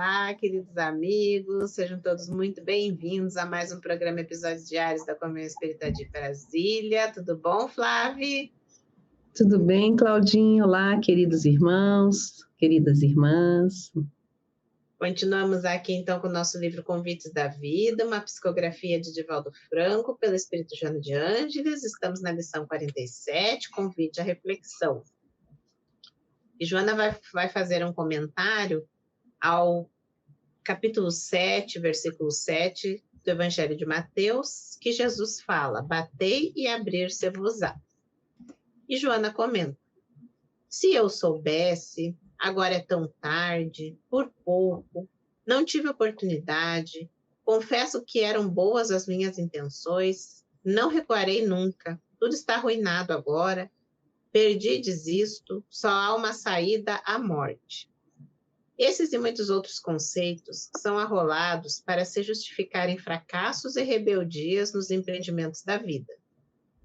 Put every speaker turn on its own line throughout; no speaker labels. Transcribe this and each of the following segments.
Olá, queridos amigos, sejam todos muito bem-vindos a mais um programa Episódios Diários da Comunhão Espírita de Brasília. Tudo bom, Flávia?
Tudo bem, Claudinho? Olá, queridos irmãos, queridas irmãs.
Continuamos aqui então com o nosso livro Convites da Vida, uma psicografia de Divaldo Franco, pelo Espírito Joana de Ângeles. Estamos na lição 47, Convite à Reflexão. E Joana vai fazer um comentário ao capítulo 7, versículo 7 do Evangelho de Mateus, que Jesus fala: batei e abrir-se-vos-á. E Joana comenta: se eu soubesse, agora é tão tarde, por pouco, não tive oportunidade, confesso que eram boas as minhas intenções, não recuarei nunca, tudo está arruinado agora, perdi e desisto, só há uma saída à morte. Esses e muitos outros conceitos são arrolados para se justificarem fracassos e rebeldias nos empreendimentos da vida.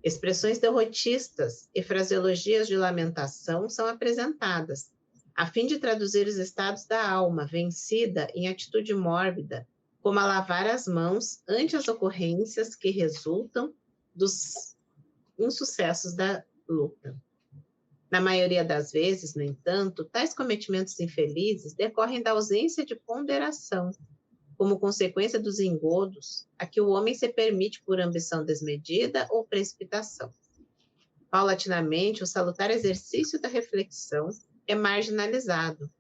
Expressões derrotistas e fraseologias de lamentação são apresentadas, a fim de traduzir os estados da alma vencida em atitude mórbida, como a lavar as mãos ante as ocorrências que resultam dos insucessos da luta. Na maioria das vezes, no entanto, tais cometimentos infelizes decorrem da ausência de ponderação, como consequência dos engodos a que o homem se permite por ambição desmedida ou precipitação. Paulatinamente, o salutar exercício da reflexão é marginalizado,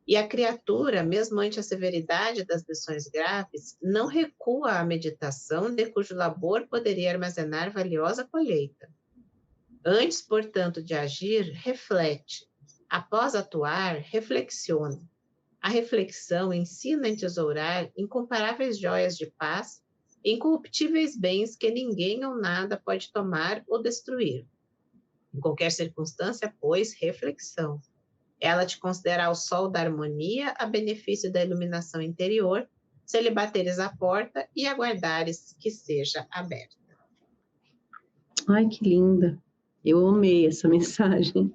e a criatura, mesmo ante a severidade das lições graves, não recua à meditação de cujo labor poderia armazenar valiosa colheita. Antes, portanto, de agir, reflete. Após atuar, reflexiona. A reflexão ensina a entesourar incomparáveis joias de paz, incorruptíveis bens que ninguém ou nada pode tomar ou destruir. Em qualquer circunstância, pois, reflexão. Ela te considera o sol da harmonia a benefício da iluminação interior, se lhe bateres a porta e aguardares que seja aberta.
Ai, que linda! Eu amei essa mensagem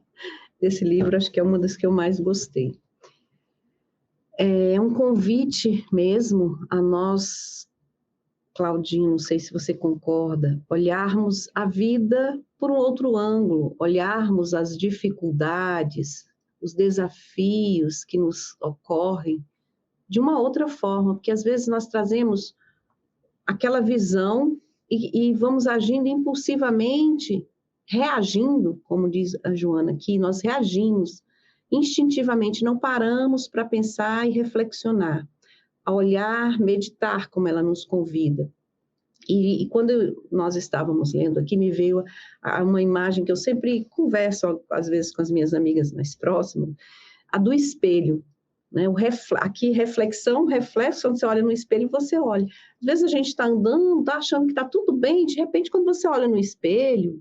desse livro, acho que é uma das que eu mais gostei. É um convite mesmo a nós, Claudinho, não sei se você concorda, olharmos a vida por um outro ângulo, olharmos as dificuldades, os desafios que nos ocorrem de uma outra forma, porque às vezes nós trazemos aquela visão e vamos agindo impulsivamente, reagindo, como diz a Joana aqui, nós reagimos instintivamente, não paramos para pensar e reflexionar, a olhar, meditar, como ela nos convida. E quando nós estávamos lendo aqui, me veio uma imagem que eu sempre converso, às vezes, com as minhas amigas mais próximas, a do espelho. Né? Aqui, reflexão, reflexo, quando você olha no espelho, você olha. Às vezes a gente está andando, está achando que está tudo bem, de repente, quando você olha no espelho,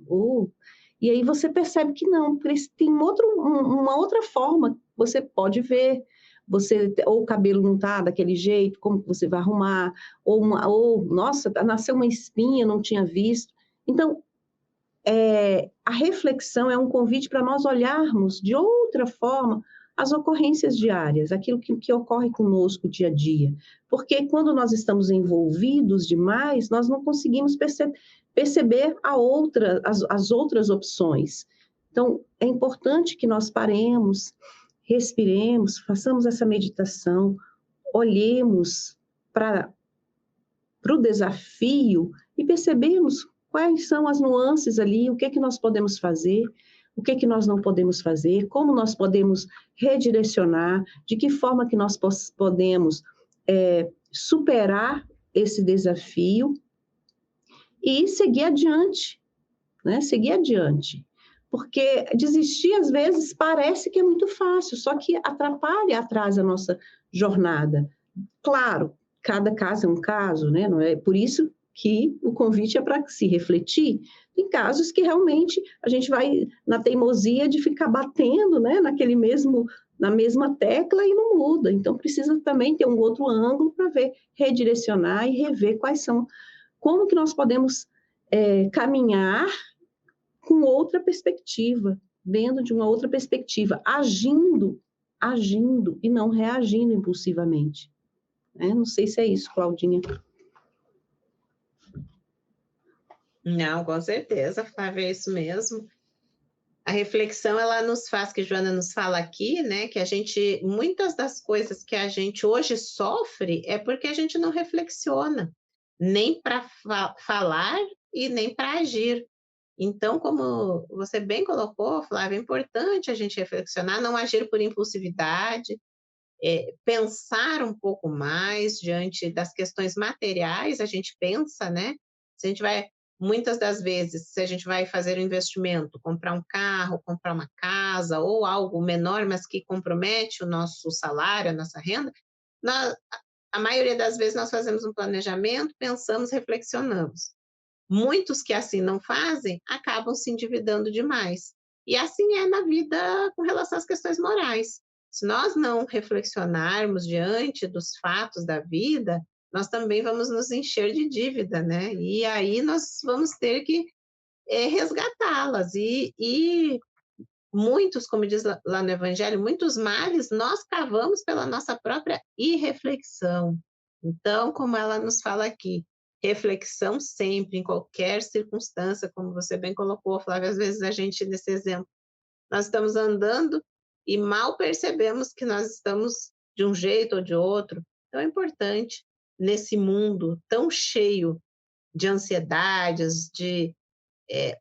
e aí você percebe que não, tem uma outra forma que você pode ver. Ou o cabelo não está daquele jeito, como você vai arrumar, ou nossa, nasceu uma espinha, não tinha visto. Então, a reflexão é um convite para nós olharmos de outra forma as ocorrências diárias, aquilo que ocorre conosco dia a dia. Porque quando nós estamos envolvidos demais, nós não conseguimos perceber as outras opções. Então, é importante que nós paremos, respiremos, façamos essa meditação, olhemos para o desafio e percebemos quais são as nuances ali, o que é que nós podemos fazer, o que é que nós não podemos fazer, como nós podemos redirecionar, de que forma que nós podemos superar esse desafio e seguir adiante, né? Seguir adiante. Porque desistir, às vezes, parece que é muito fácil, só que atrapalha, atrasa a nossa jornada. Claro, cada caso é um caso, né? Não é por isso que o convite é para se refletir. Tem casos que realmente a gente vai na teimosia de ficar batendo, né, na mesma tecla e não muda. Então, precisa também ter um outro ângulo para redirecionar e rever como que nós podemos caminhar com outra perspectiva, vendo de uma outra perspectiva, agindo agindo e não reagindo impulsivamente. Né? Não sei se é isso, Claudinha.
Não, com certeza, Flávia, é isso mesmo. A reflexão, ela nos faz, que Joana nos fala aqui, né, que a gente, muitas das coisas que a gente hoje sofre é porque a gente não reflexiona, nem para falar e nem para agir. Então, como você bem colocou, Flávia, é importante a gente reflexionar, não agir por impulsividade, pensar um pouco mais diante das questões materiais, a gente pensa, né? Se a gente vai, muitas das vezes, se a gente vai fazer um investimento, comprar um carro, comprar uma casa ou algo menor, mas que compromete o nosso salário, a nossa renda, nós, a maioria das vezes nós fazemos um planejamento, pensamos, reflexionamos. Muitos que assim não fazem acabam se endividando demais. E assim é na vida com relação às questões morais. Se nós não reflexionarmos diante dos fatos da vida, nós também vamos nos encher de dívida, né? E aí nós vamos ter que resgatá-las. E muitos, como diz lá no Evangelho, muitos males nós cavamos pela nossa própria irreflexão. Então, como ela nos fala aqui, reflexão sempre, em qualquer circunstância, como você bem colocou, Flávia, às vezes a gente, nesse exemplo, nós estamos andando e mal percebemos que nós estamos de um jeito ou de outro. Então, é importante, nesse mundo tão cheio de ansiedades,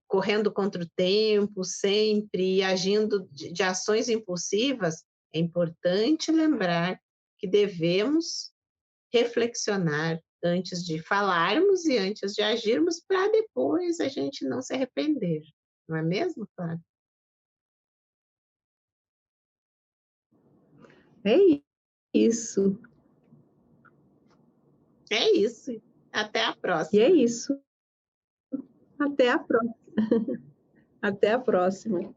correndo contra o tempo sempre e agindo de ações impulsivas, é importante lembrar que devemos reflexionar antes de falarmos e antes de agirmos, para depois a gente não se arrepender. Não é mesmo, Flávia?
É isso.
É isso. Até a
E é
próxima.
isso. Até a próxima. Até a próxima.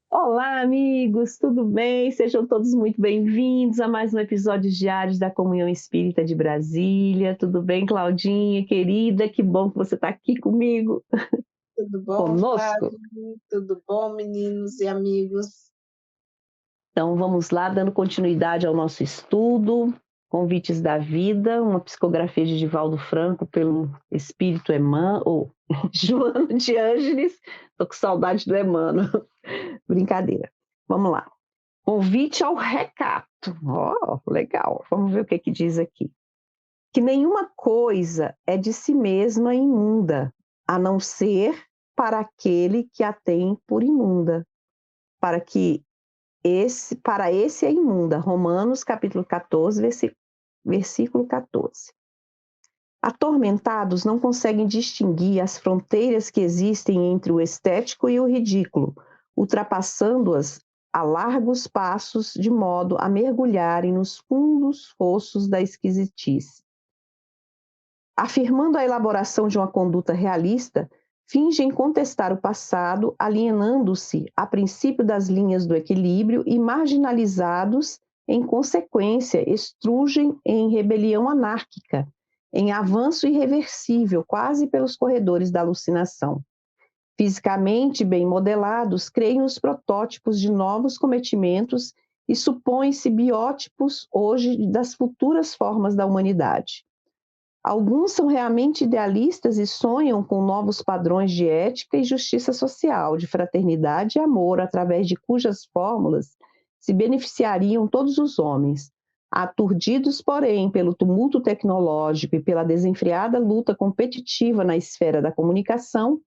Olá, amigos, tudo bem? Sejam todos muito bem-vindos a mais um episódio diário da Comunhão Espírita de Brasília. Tudo bem, Claudinha, querida? Que bom que você está aqui comigo,
Tudo bom,
conosco.
Flávio? Tudo bom, meninos e amigos?
Então, vamos lá, dando continuidade ao nosso estudo, Convites da Vida, uma psicografia de Divaldo Franco pelo Espírito Emmanuel, ou Joana de Ângeles. Estou com saudade do Emmanuel. Brincadeira. Vamos lá. Convite ao recato. Ó, legal. Vamos ver o que diz aqui. Que nenhuma coisa é de si mesma imunda, a não ser para aquele que a tem por imunda, para esse é imunda. Romanos, capítulo 14, versículo 14. Atormentados não conseguem distinguir as fronteiras que existem entre o estético e o ridículo, ultrapassando-as a largos passos, de modo a mergulharem nos fundos fossos da esquisitice. Afirmando a elaboração de uma conduta realista, fingem contestar o passado, alienando-se a princípio das linhas do equilíbrio e, marginalizados, em consequência, estrugem em rebelião anárquica, em avanço irreversível, quase pelos corredores da alucinação. Fisicamente bem modelados, creem os protótipos de novos cometimentos e supõem-se biótipos hoje das futuras formas da humanidade. Alguns são realmente idealistas e sonham com novos padrões de ética e justiça social, de fraternidade e amor, através de cujas fórmulas se beneficiariam todos os homens. Aturdidos, porém, pelo tumulto tecnológico e pela desenfreada luta competitiva na esfera da comunicação,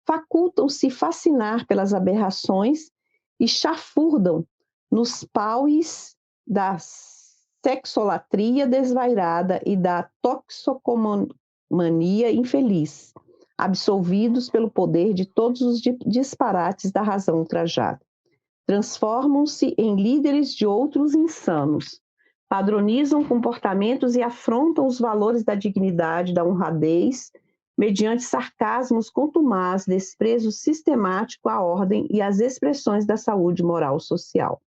facultam-se fascinar pelas aberrações e chafurdam nos pauis da sexolatria desvairada e da toxicomania infeliz, absolvidos pelo poder de todos os disparates da razão ultrajada. Transformam-se em líderes de outros insanos, padronizam comportamentos e afrontam os valores da dignidade, da honradez, mediante sarcasmos contumaz, desprezo sistemático à ordem e às expressões da saúde moral social.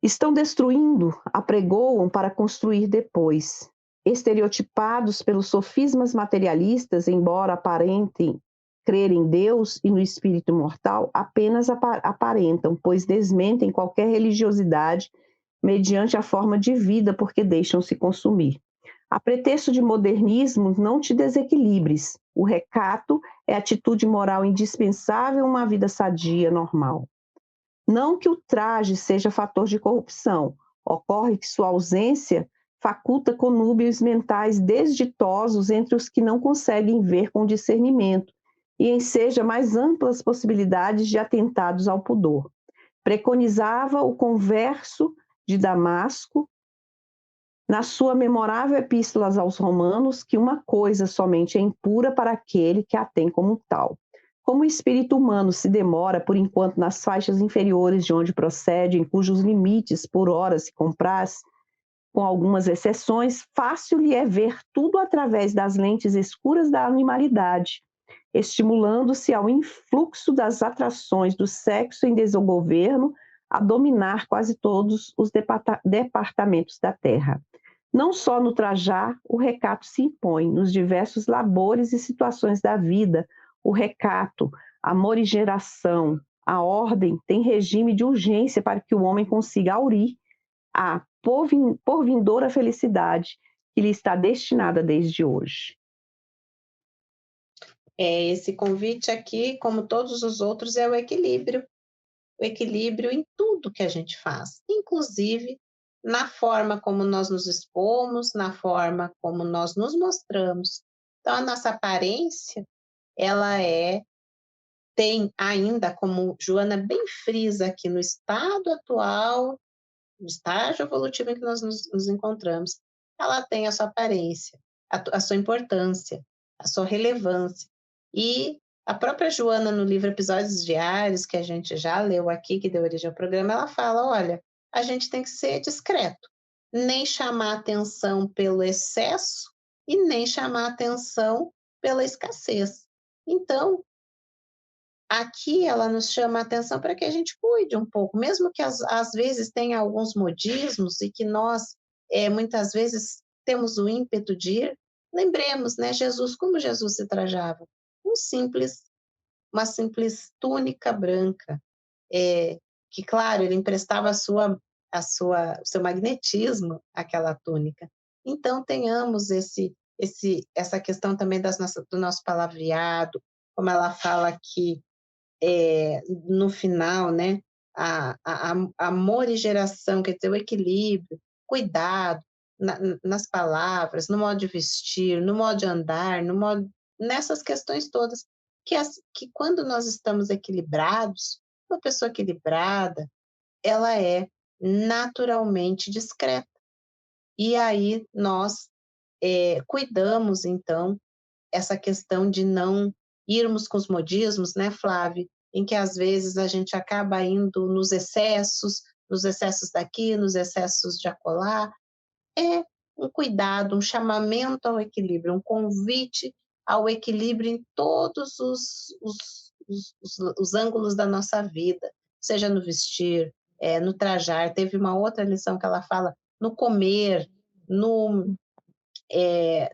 Estão destruindo, apregoam para construir depois. Estereotipados pelos sofismas materialistas, embora aparentem crer em Deus e no espírito imortal, apenas aparentam, pois desmentem qualquer religiosidade mediante a forma de vida, porque deixam-se consumir. A pretexto de modernismo, não te desequilibres. O recato é atitude moral indispensável a uma vida sadia, normal. Não que o traje seja fator de corrupção, ocorre que sua ausência faculta conúbios mentais desditosos entre os que não conseguem ver com discernimento e enseja mais amplas possibilidades de atentados ao pudor. Preconizava o converso de Damasco, na sua memorável epístola aos Romanos, que uma coisa somente é impura para aquele que a tem como tal. Como o espírito humano se demora, por enquanto, nas faixas inferiores de onde procede, em cujos limites, por hora, se compraz, com algumas exceções, fácil lhe é ver tudo através das lentes escuras da animalidade, estimulando-se ao influxo das atrações do sexo em desgoverno a dominar quase todos os departamentos da terra. Não só no trajar, o recato se impõe, nos diversos labores e situações da vida, o recato, a morigeração, a ordem tem regime de urgência para que o homem consiga aurir a porvindoura felicidade que lhe está destinada desde hoje.
Esse convite aqui, como todos os outros, é o equilíbrio em tudo que a gente faz, inclusive na forma como nós nos expomos, na forma como nós nos mostramos. Então, a nossa aparência, ela tem ainda, como Joana bem frisa aqui, no estado atual, no estágio evolutivo em que nós nos encontramos, ela tem a sua aparência, a sua importância, a sua relevância. E a própria Joana, no livro Episódios Diários, que a gente já leu aqui, que deu origem ao programa, ela fala, olha, a gente tem que ser discreto, nem chamar atenção pelo excesso e nem chamar atenção pela escassez. Então, aqui ela nos chama a atenção para que a gente cuide um pouco, mesmo que às vezes tenha alguns modismos e que nós, muitas vezes temos o ímpeto de ir, lembremos, né, Jesus, como Jesus se trajava? Um simples uma simples túnica branca, que claro, ele emprestava o seu magnetismo àquela túnica. Então tenhamos essa questão também do nosso palavreado, como ela fala aqui, no final, né, amor e geração, quer dizer, o equilíbrio, cuidado nas palavras, no modo de vestir, no modo de andar, nessas questões todas, que quando nós estamos equilibrados, uma pessoa equilibrada, ela é naturalmente discreta. E aí nós cuidamos, então, essa questão de não irmos com os modismos, né, Flávia, em que às vezes a gente acaba indo nos excessos daqui, nos excessos de acolá. É um cuidado, um chamamento ao equilíbrio, um convite ao equilíbrio em todos os ângulos da nossa vida, seja no vestir, no trajar. Teve uma outra lição que ela fala no comer, no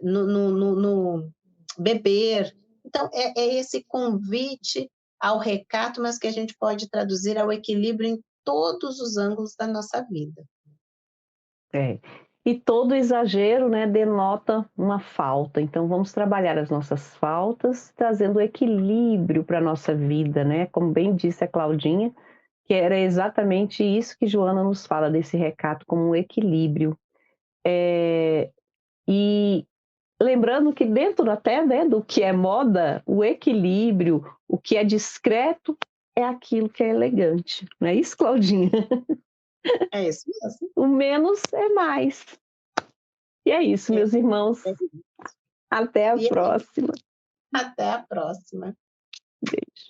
no beber. Então, é esse convite ao recato, mas que a gente pode traduzir ao equilíbrio em todos os ângulos da nossa vida.
É. E todo exagero, né, denota uma falta. Então vamos trabalhar as nossas faltas, trazendo equilíbrio para a nossa vida, né? Como bem disse a Claudinha, que era exatamente isso que Joana nos fala desse recato como um equilíbrio. E lembrando que dentro até, né, do que é moda, o equilíbrio, o que é discreto, é aquilo que é elegante. Não é isso, Claudinha?
É isso mesmo.
O menos é mais. E é isso,
É,
meus irmãos.
é.
Até a
E
próxima.
até a próxima.
Beijo.